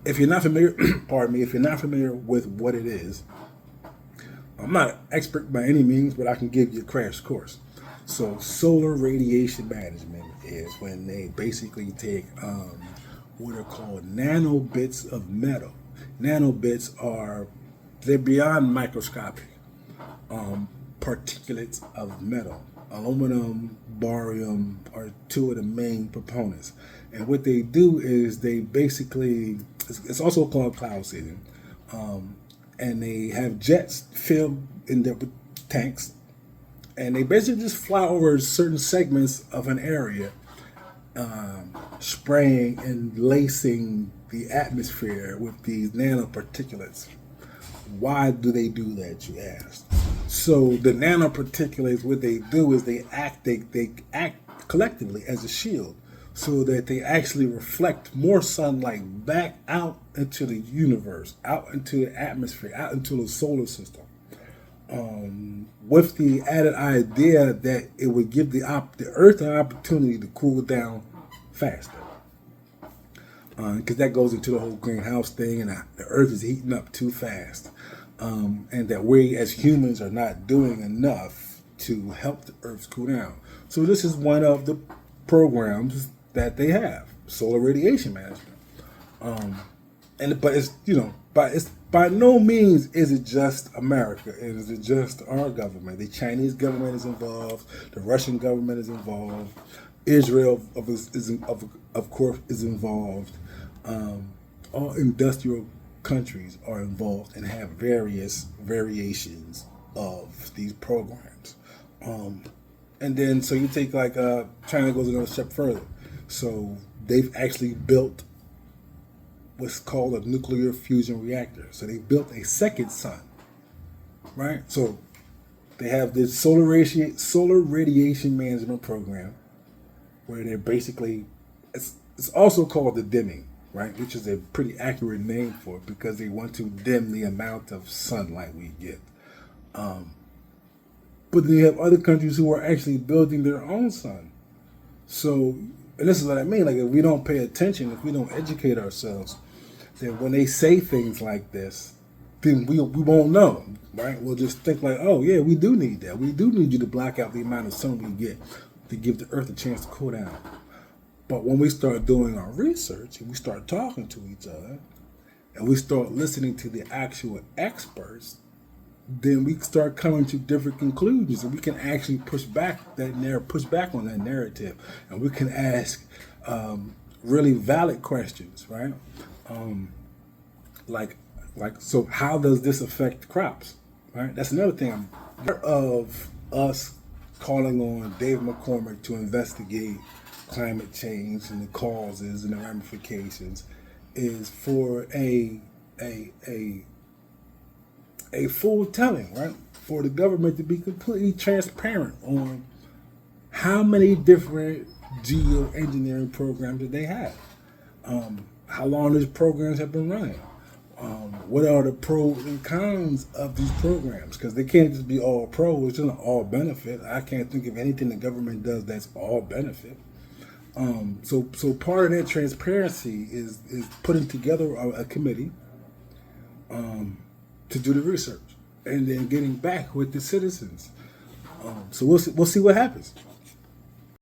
If you're not familiar, pardon me, if you're not familiar with what it is, I'm not an expert by any means, but I can give you a crash course. So, solar radiation management is when they basically take what are called nanobits of metal. Nanobits are they're beyond microscopic particulates of metal. Aluminum, barium are two of the main proponents. And what they do is they basically, it's also called cloud seeding, and they have jets filled in their tanks, and they basically just fly over certain segments of an area, spraying and lacing the atmosphere with these nanoparticulates. Why do they do that, you ask? So the nanoparticulates, what they do is they act collectively as a shield, so that they actually reflect more sunlight back out into the universe, out into the atmosphere, out into the solar system, with the added idea that it would give the Earth an opportunity to cool down faster. Because that goes into the whole greenhouse thing, and the Earth is heating up too fast, and that we as humans are not doing enough to help the Earth cool down. So this is one of the programs that they have, solar radiation management. But it's but it's by no means is it just America. Is it just our government? The Chinese government is involved. The Russian government is involved. Israel of course is involved. All industrial countries are involved and have various variations of these programs. And then so you take like China goes another step further. So they've actually built what's called a nuclear fusion reactor. So they built a second sun, right? So they have this solar radiation management program where they're basically it's also called the dimming, right? Which is a pretty accurate name for it because they want to dim the amount of sunlight we get. But then you have other countries who are actually building their own sun. So, and this is what I mean, like if we don't pay attention, if we don't educate ourselves, then when they say things like this, then we won't know, right? We'll just think like, oh yeah, we do need that. We do need you to block out the amount of sun we get to give the Earth a chance to cool down. But when we start doing our research and we start talking to each other and we start listening to the actual experts, then we start coming to different conclusions, and we can actually push back on that narrative, and we can ask really valid questions, right? Like so, how does this affect crops? Right, that's another thing. Part of us calling on Dave McCormick to investigate climate change and the causes and the ramifications is for a full telling, right? For the government to be completely transparent on how many different geoengineering programs that they have, how long these programs have been running, what are the pros and cons of these programs, because they can't just be all pro, it's not all benefit. I can't think of anything the government does that's all benefit. So part of that transparency is putting together a committee to do the research and then getting back with the citizens. So we'll see what happens.